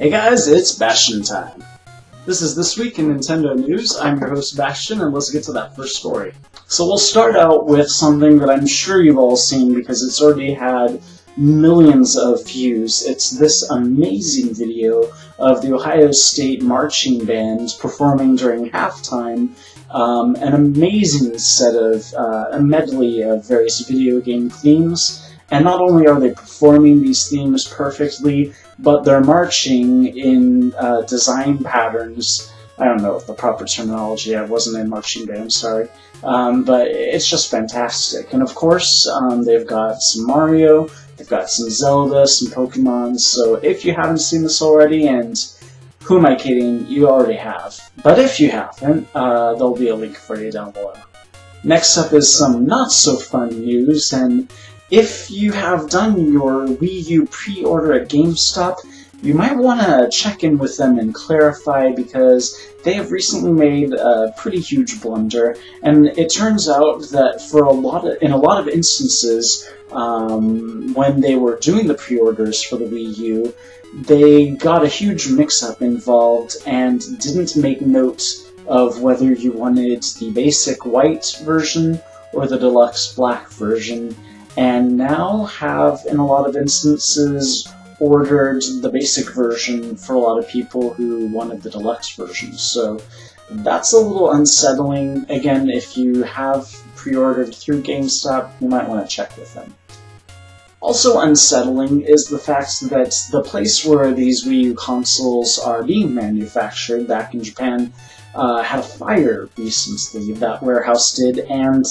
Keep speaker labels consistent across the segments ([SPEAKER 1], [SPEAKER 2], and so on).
[SPEAKER 1] Hey guys, it's Bastian time. This is This Week in Nintendo News. I'm your host Bastian, and let's get to that first story. So we'll start out with something that I'm sure you've all seen because it's already had millions of views. It's this amazing video of the Ohio State marching band performing during halftime. An amazing set of a medley of various video game themes. And not only are they performing these themes perfectly, but they're marching in design patterns. I don't know the proper terminology, I wasn't in marching band, sorry. But it's just fantastic. And of course, they've got some Mario, they've got some Zelda, some Pokemon, so if you haven't seen this already, and who am I kidding, you already have. But if you haven't, there'll be a link for you down below. Next up is some not so fun news, and if you have done your Wii U pre-order at GameStop, you might want to check in with them and clarify because they have recently made a pretty huge blunder, and it turns out that in a lot of instances, when they were doing the pre-orders for the Wii U, they got a huge mix-up involved and didn't make note of whether you wanted the basic white version or the deluxe black version, and now have, in a lot of instances, ordered the basic version for a lot of people who wanted the deluxe version. So that's a little unsettling. Again, if you have pre-ordered through GameStop, you might want to check with them. Also unsettling is the fact that the place where these Wii U consoles are being manufactured, back in Japan, had a fire recently, that warehouse did, and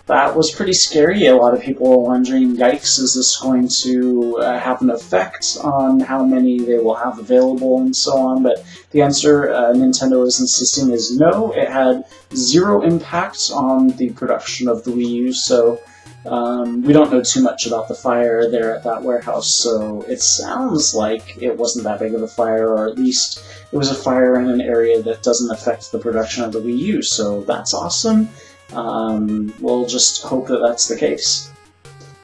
[SPEAKER 1] that was pretty scary. A lot of people were wondering, yikes, is this going to have an effect on how many they will have available and so on? But the answer Nintendo is insisting is no. It had zero impact on the production of the Wii U, so we don't know too much about the fire there at that warehouse, so it sounds like it wasn't that big of a fire, or at least it was a fire in an area that doesn't affect the production of the Wii U, so that's awesome. We'll just hope that that's the case.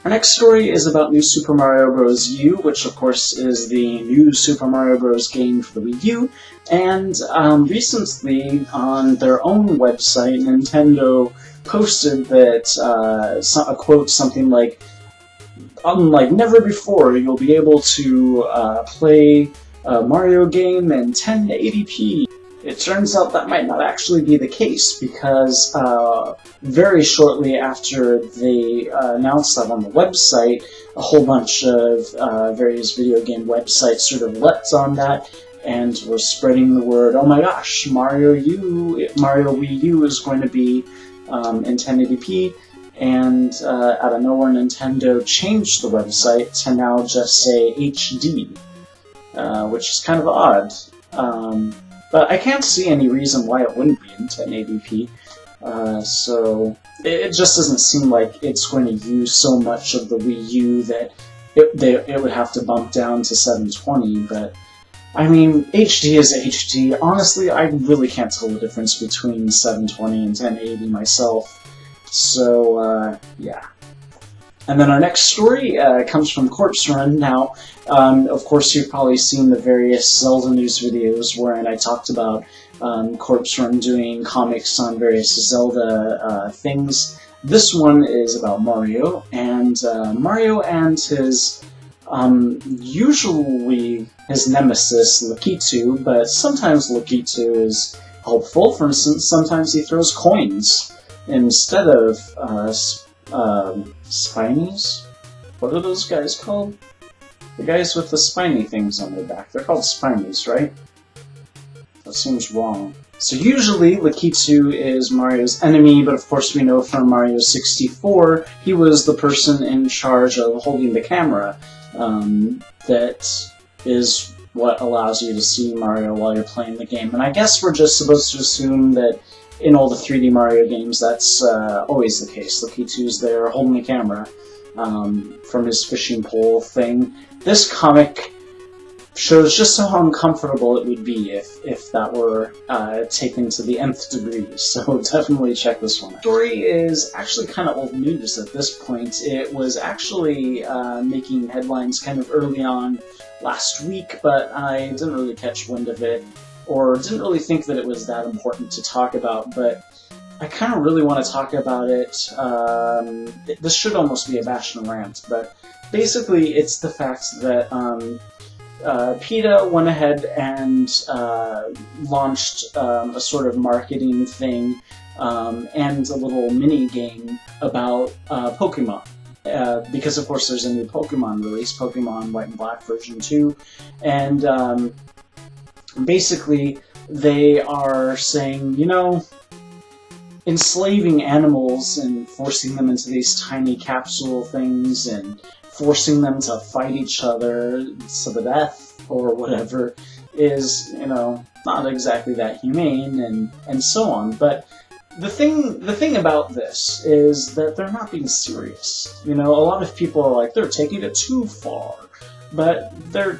[SPEAKER 1] Our next story is about New Super Mario Bros. U, which of course is the new Super Mario Bros. Game for the Wii U, and recently on their own website, Nintendo posted that, a quote something like, unlike never before, you'll be able to play a Mario game in 1080p. It turns out that might not actually be the case, because very shortly after they announced that on the website, a whole bunch of various video game websites sort of leapt on that and were spreading the word, oh my gosh, Mario Wii U is going to be in 1080p, and out of nowhere Nintendo changed the website to now just say HD, which is kind of odd. But I can't see any reason why it wouldn't be in 1080p, so it just doesn't seem like it's going to use so much of the Wii U that it would have to bump down to 720, but I mean, HD is HD. Honestly, I really can't tell the difference between 720 and 1080 myself, so yeah. And then our next story comes from Corpse Run. Now, of course, you've probably seen the various Zelda news videos wherein I talked about Corpse Run doing comics on various Zelda things. This one is about Mario and his, usually his nemesis, Lakitu, but sometimes Lakitu is helpful. For instance, sometimes he throws coins instead of spinies? What are those guys called? The guys with the spiny things on their back. They're called spinies, right? That seems wrong. So usually Lakitu is Mario's enemy, but of course we know from Mario 64, he was the person in charge of holding the camera. That is what allows you to see Mario while you're playing the game. And I guess we're just supposed to assume that in all the 3D Mario games, that's always the case. Lakitu's there holding the camera from his fishing pole thing. This comic shows just how uncomfortable it would be if that were taken to the nth degree, so definitely check this one out. The story is actually kind of old news at this point. It was actually making headlines kind of early on last week, but I didn't really catch wind of it, or didn't really think that it was that important to talk about, but I kind of really want to talk about it. This should almost be a Bastian rant, but basically it's the fact that Peta went ahead and launched a sort of marketing thing and a little mini game about Pokemon. Because of course there's a new Pokemon release, Pokemon White and Black version 2, and basically they are saying, you know, enslaving animals and forcing them into these tiny capsule things and forcing them to fight each other to the death or whatever is, you know, not exactly that humane and so on. But the thing about this is that they're not being serious. You know, a lot of people are like, they're taking it too far, but they're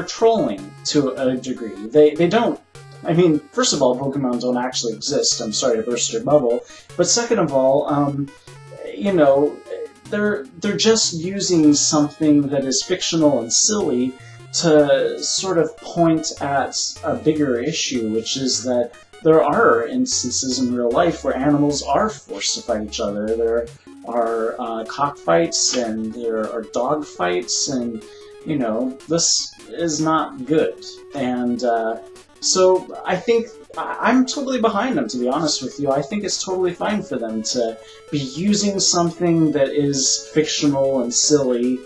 [SPEAKER 1] trolling to a degree. They don't. I mean, first of all, Pokemon don't actually exist. I'm sorry to burst your bubble, but second of all, you know, they're just using something that is fictional and silly to sort of point at a bigger issue, which is that there are instances in real life where animals are forced to fight each other. There are cockfights and there are dog fights, and you know, this is not good. And so I think I'm totally behind them, to be honest with you. I think it's totally fine for them to be using something that is fictional and silly,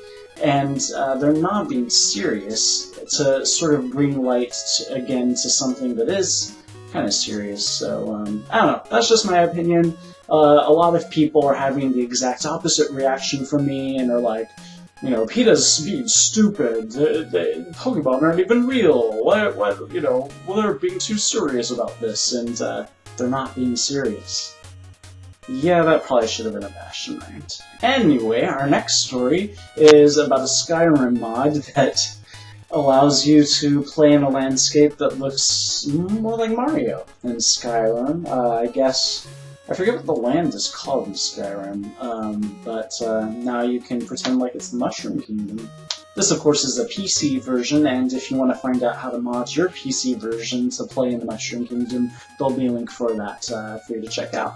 [SPEAKER 1] and they're not being serious, to sort of bring light again to something that is kind of serious. So I don't know, that's just my opinion. A lot of people are having the exact opposite reaction from me and are like, you know, Peta's being stupid. The Pokemon aren't even real. What? You know, well, they're being too serious about this, and they're not being serious. Yeah, that probably should have been a Bastian rant. Anyway, our next story is about a Skyrim mod that allows you to play in a landscape that looks more like Mario in Skyrim. I guess I forget what the land is called in Skyrim, but now you can pretend like it's the Mushroom Kingdom. This, of course, is a PC version, and if you want to find out how to mod your PC version to play in the Mushroom Kingdom, there'll be a link for that for you to check out.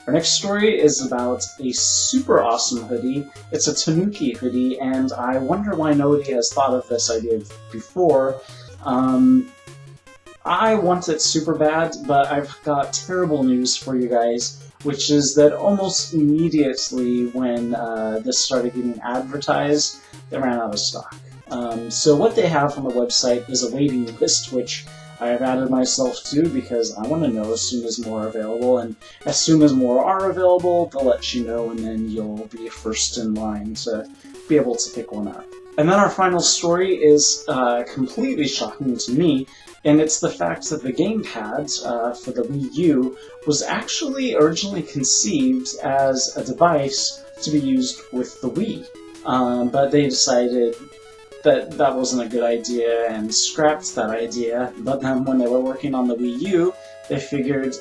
[SPEAKER 1] Our next story is about a super awesome hoodie. It's a Tanookie hoodie, and I wonder why nobody has thought of this idea before. I want it super bad, but I've got terrible news for you guys, which is that almost immediately when this started getting advertised, they ran out of stock. So what they have on the website is a waiting list, which I have added myself to because I want to know as soon as more are available, and as soon as more are available, they'll let you know, and then you'll be first in line to be able to pick one up. And then our final story is completely shocking to me, and it's the fact that the GamePad for the Wii U was actually originally conceived as a device to be used with the Wii, but they decided that that wasn't a good idea and scrapped that idea. But then when they were working on the Wii U, they figured,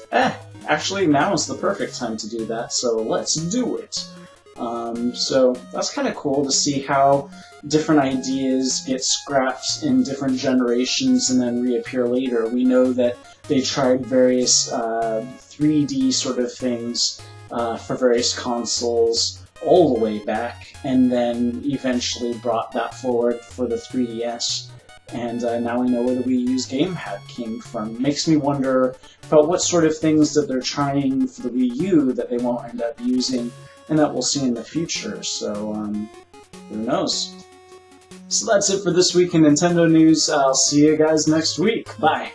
[SPEAKER 1] actually now is the perfect time to do that, so let's do it. So that's kind of cool to see how different ideas get scrapped in different generations and then reappear later. We know that they tried various 3D sort of things for various consoles all the way back, and then eventually brought that forward for the 3DS. And now we know where the Wii U's GamePad came from. Makes me wonder about what sort of things that they're trying for the Wii U that they won't end up using, and that we'll see in the future, so who knows. So that's it for this week in Nintendo news. I'll see you guys next week. Bye!